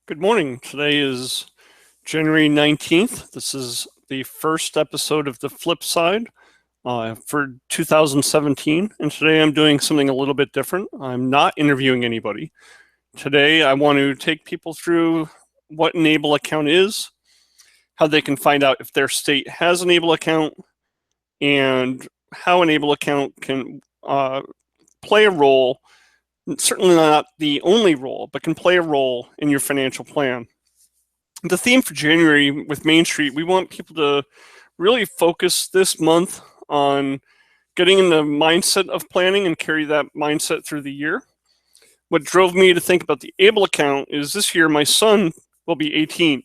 Good morning. Today is January 19th. This is the first episode of The Flip Side for 2017. And today I'm doing something a little bit different. I'm not interviewing anybody. Today I want to take people through what an ABLE account is, how they can find out if their state has an ABLE account, and how an ABLE account can play a role, certainly not the only role, but can play a role in your financial plan. The theme for January with Main Street, we want people to really focus this month on getting in the mindset of planning and carry that mindset through the year. What drove me to think about the ABLE account is this year my son will be 18.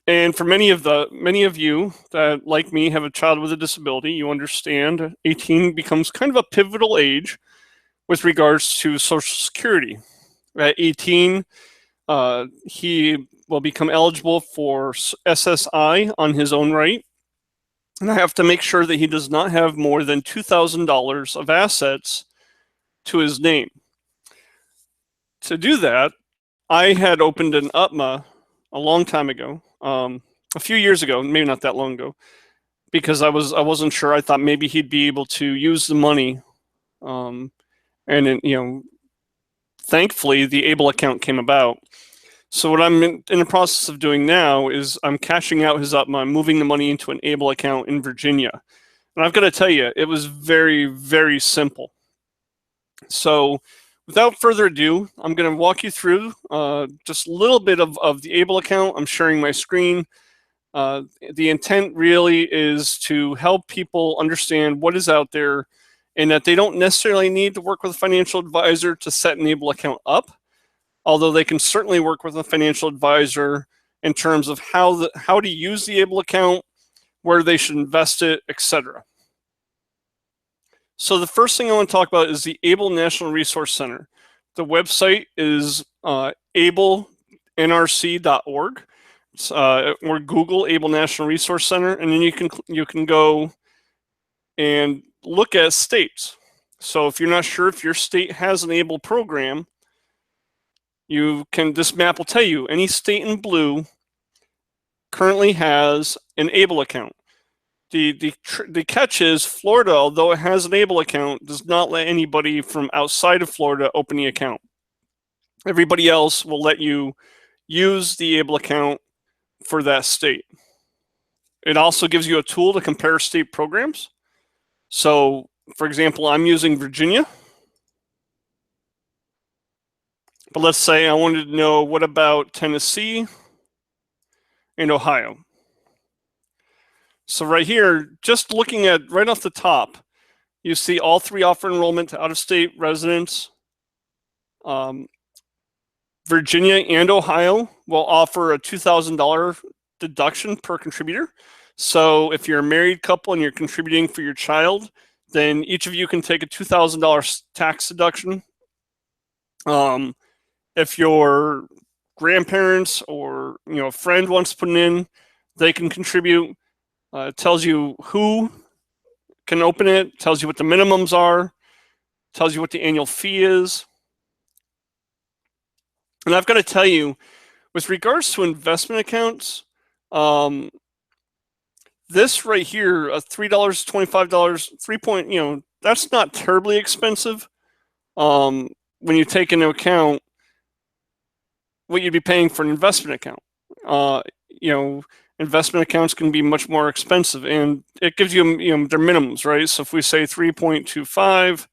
And for many of you that, like me, have a child with a disability, you understand 18 becomes kind of a pivotal age with regards to Social Security. At 18, he will become eligible for SSI on his own right. And I have to make sure that he does not have more than $2,000 of assets to his name. To do that, I had opened an UTMA a long time ago, a few years ago, maybe not that long ago, because I wasn't sure. I thought maybe he'd be able to use the money, and thankfully the ABLE account came about. So what I'm in the process of doing now is I'm cashing out his UTMA, I'm moving the money into an ABLE account in Virginia. And I've got to tell you, it was very, very simple. So without further ado, I'm going to walk you through just a little bit of the ABLE account. I'm sharing my screen. The intent really is to help people understand what is out there and that they don't necessarily need to work with a financial advisor to set an ABLE account up, although they can certainly work with a financial advisor in terms of how to use the ABLE account, where they should invest it, etc. So the first thing I want to talk about is the ABLE National Resource Center. The website is ablenrc.org, or Google ABLE National Resource Center, and then you can go and look at states. So if you're not sure if your state has an ABLE program, this map will tell you any state in blue currently has an ABLE account. The catch is Florida, although it has an ABLE account, does not let anybody from outside of Florida open the account. Everybody else will let you use the ABLE account for that state. It also gives you a tool to compare state programs. So, for example, I'm using Virginia. But let's say I wanted to know, what about Tennessee and Ohio? So right here, just looking at right off the top, you see all three offer enrollment to out-of-state residents. Virginia and Ohio will offer a $2,000 deduction per contributor. So if you're a married couple and you're contributing for your child, then each of you can take a $2,000 tax deduction. If your grandparents or a friend wants to put it in, they can contribute. It tells you who can open it, tells you what the minimums are, tells you what the annual fee is. And I've got to tell you, with regards to investment accounts, this right here, $3, $25, that's not terribly expensive when you take into account what you'd be paying for an investment account. Investment accounts can be much more expensive, and it gives you, their minimums, right? So if we say 3.25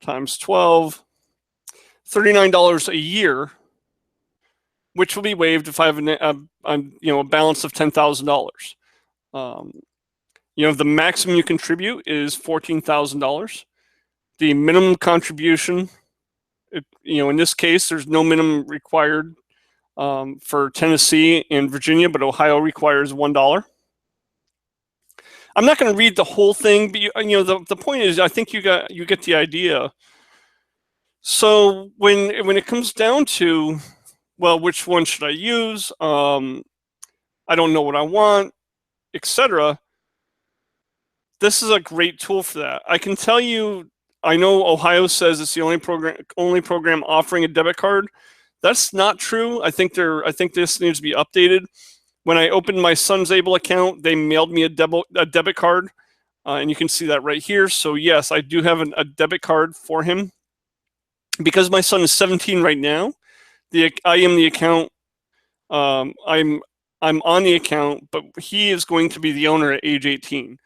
times 12, $39 a year, which will be waived if I have a balance of $10,000. The maximum you contribute is $14,000. The minimum contribution, in this case, there's no minimum required for Tennessee and Virginia, but Ohio requires $1. I'm not going to read the whole thing, but the point is, I think you get the idea. So when it comes down to, well, which one should I use? I don't know what I want, etc. This is a great tool for that. I can tell you, I know Ohio says it's the only program offering a debit card. That's not true. I think this needs to be updated. When I opened my son's Able account, they mailed me a debit card, and you can see that right here. So yes, I do have a debit card for him. Because my son is 17 right now, I am the account. I'm on the account, but he is going to be the owner at age 18.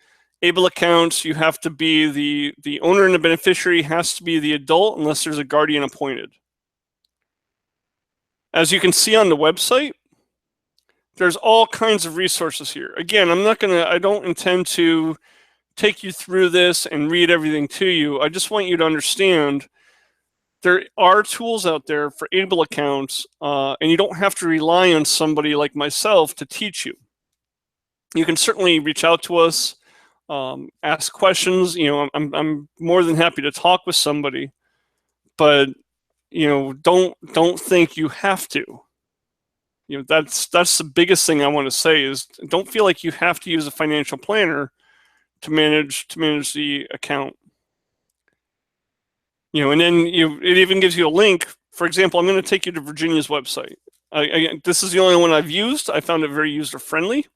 Able accounts, you have to be the owner, and the beneficiary has to be the adult unless there's a guardian appointed. As you can see on the website, there's all kinds of resources here. Again, I don't intend to take you through this and read everything to you. I just want you to understand there are tools out there for Able accounts, and you don't have to rely on somebody like myself to teach you. You can certainly reach out to us, ask questions. I'm more than happy to talk with somebody, but don't think you have to. That's the biggest thing I want to say is don't feel like you have to use a financial planner to manage the account. And then it even gives you a link. For example, I'm going to take you to Virginia's website. This is the only one I've used. I found it very user-friendly.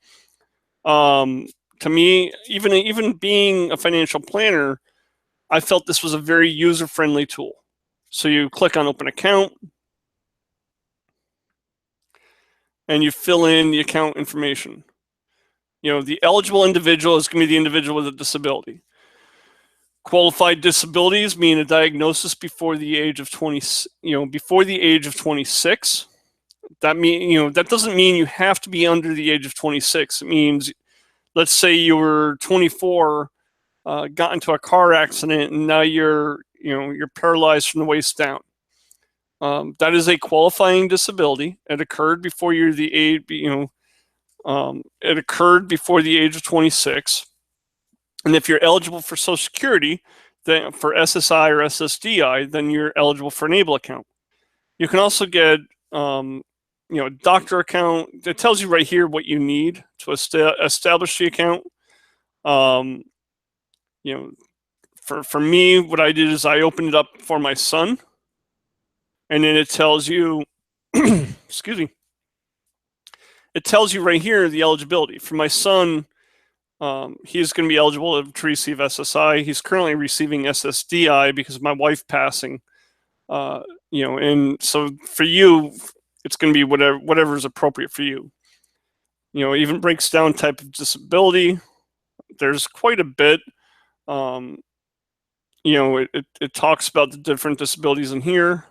To me, even being a financial planner, I felt this was a very user-friendly tool. So you click on Open Account, and you fill in the account information. The eligible individual is going to be the individual with a disability. Qualified disabilities mean a diagnosis before the age of 20. Before the age of 26. That doesn't mean you have to be under the age of 26. It means, let's say you were 24, got into a car accident, and now you're paralyzed from the waist down. That is a qualifying disability. It occurred before you're the age. It occurred before the age of 26. And if you're eligible for Social Security, then for SSI or SSDI, then you're eligible for an Able account. You can also get a doctor account. It tells you right here what you need to establish the account. For me, what I did is I opened it up for my son, and then it tells you, excuse me, it tells you right here the eligibility. For my son, he's going to be eligible to receive SSI. He's currently receiving SSDI because of my wife passing. And so for you, it's going to be whatever is appropriate for you. It even breaks down type of disability. There's quite a bit. It talks about the different disabilities in here.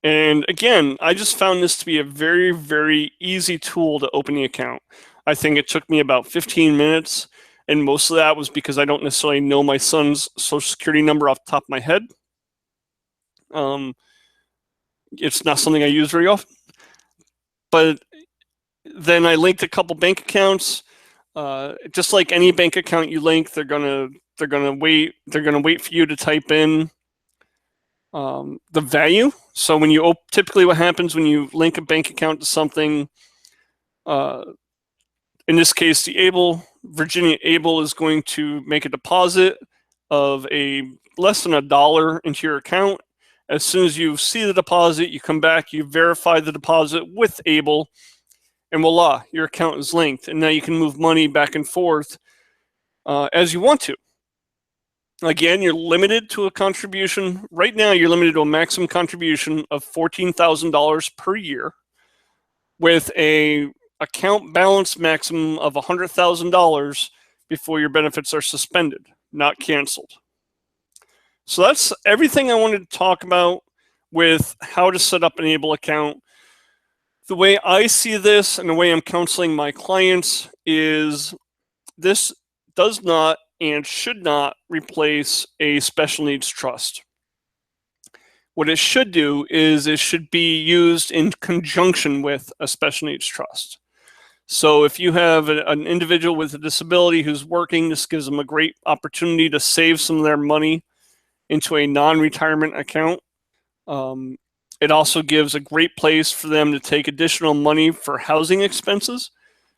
And again, I just found this to be a very, very easy tool to open the account. I think it took me about 15 minutes, and most of that was because I don't necessarily know my son's Social Security number off the top of my head. It's not something I use very often. But then I linked a couple bank accounts. Just like any bank account you link, they're gonna wait for you to type in the value. So when you typically what happens when you link a bank account to something, in this case, the Virginia Able is going to make a deposit of less than $1 into your account. As soon as you see the deposit, you come back, you verify the deposit with Able, and voila, your account is linked. And now you can move money back and forth as you want to. Again, you're limited to a contribution. Right now, you're limited to a maximum contribution of $14,000 per year with a account balance maximum of $100,000 before your benefits are suspended, not canceled. So that's everything I wanted to talk about with how to set up an Able account. The way I see this and the way I'm counseling my clients is this does not and should not replace a special needs trust. What it should do is it should be used in conjunction with a special needs trust. So if you have an individual with a disability who's working, this gives them a great opportunity to save some of their money into a non-retirement account. It also gives a great place for them to take additional money for housing expenses,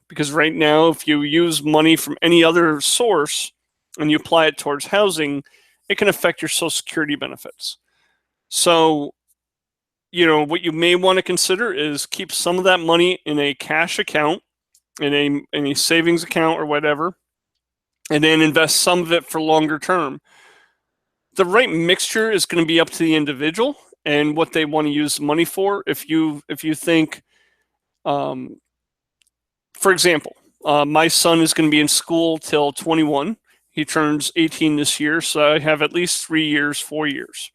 because right now, if you use money from any other source and you apply it towards housing, it can affect your Social Security benefits. So what you may want to consider is keep some of that money in a cash account, in a savings account or whatever, and then invest some of it for longer term. The right mixture is going to be up to the individual and what they want to use the money for. If you think, for example, my son is going to be in school till 21. He turns 18 this year, so I have at least 4 years.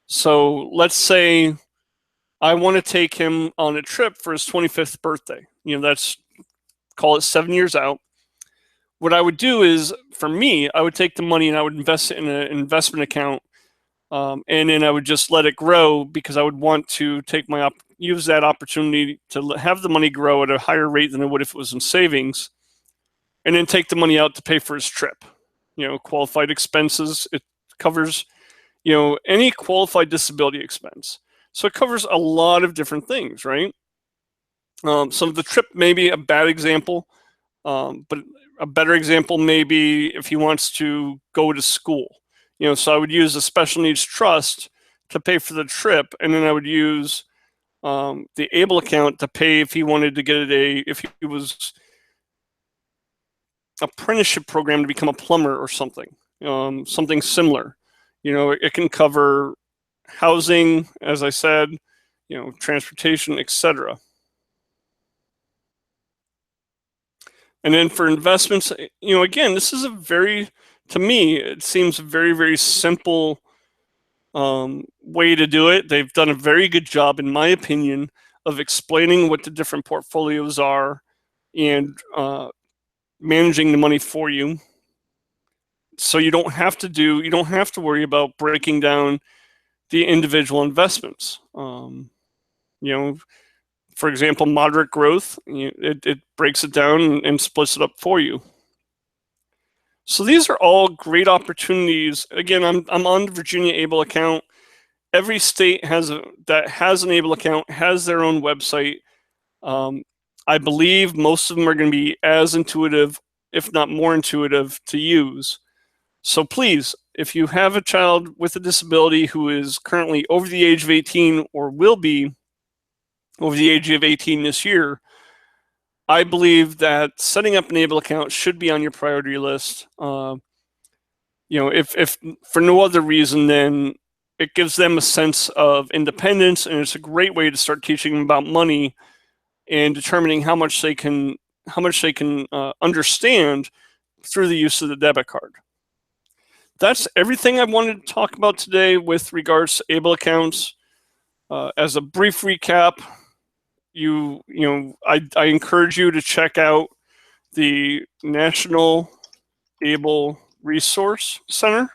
So let's say I want to take him on a trip for his 25th birthday. That's, call it 7 years out. What I would do is, for me, I would take the money and I would invest it in an investment account, and then I would just let it grow, because I would want to use that opportunity to have the money grow at a higher rate than it would if it was in savings, and then take the money out to pay for his trip. Qualified expenses, it covers, any qualified disability expense. So it covers a lot of different things, right? So the trip may be a bad example, but a better example may be if he wants to go to school. So I would use a special needs trust to pay for the trip, and then I would use the ABLE account to pay if he wanted to get if he was apprenticeship program to become a plumber or something, something similar. It can cover housing, as I said, transportation, etc. And then for investments, again, this is to me, it seems a very, very simple way to do it. They've done a very good job, in my opinion, of explaining what the different portfolios are and managing the money for you. So you don't have to worry about breaking down the individual investments. For example, moderate growth, it breaks it down and splits it up for you. So these are all great opportunities. Again, I'm on the Virginia ABLE account. Every state that has an ABLE account has their own website. I believe most of them are going to be as intuitive, if not more intuitive, to use. So please, if you have a child with a disability who is currently over the age of 18 or will be over the age of 18 this year, I believe that setting up an ABLE account should be on your priority list. If for no other reason than it gives them a sense of independence, and it's a great way to start teaching them about money and determining how much they can understand through the use of the debit card. That's everything I wanted to talk about today with regards to ABLE accounts. As a brief recap, I encourage you to check out the National ABLE Resource Center.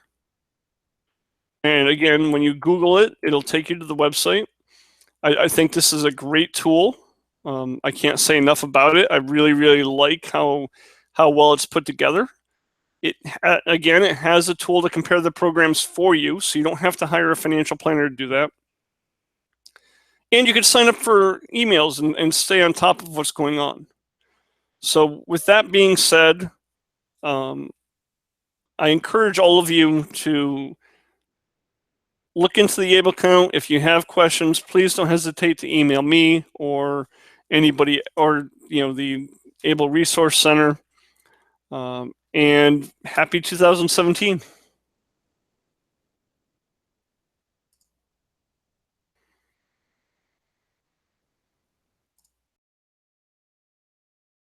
And again, when you Google it, it'll take you to the website. I think this is a great tool. I can't say enough about it. I really, really like how well it's put together. It has a tool to compare the programs for you, so you don't have to hire a financial planner to do that. And you can sign up for emails and stay on top of what's going on. So with that being said, I encourage all of you to look into the ABLE account. If you have questions, please don't hesitate to email me or anybody, or the ABLE Resource Center. And happy 2017.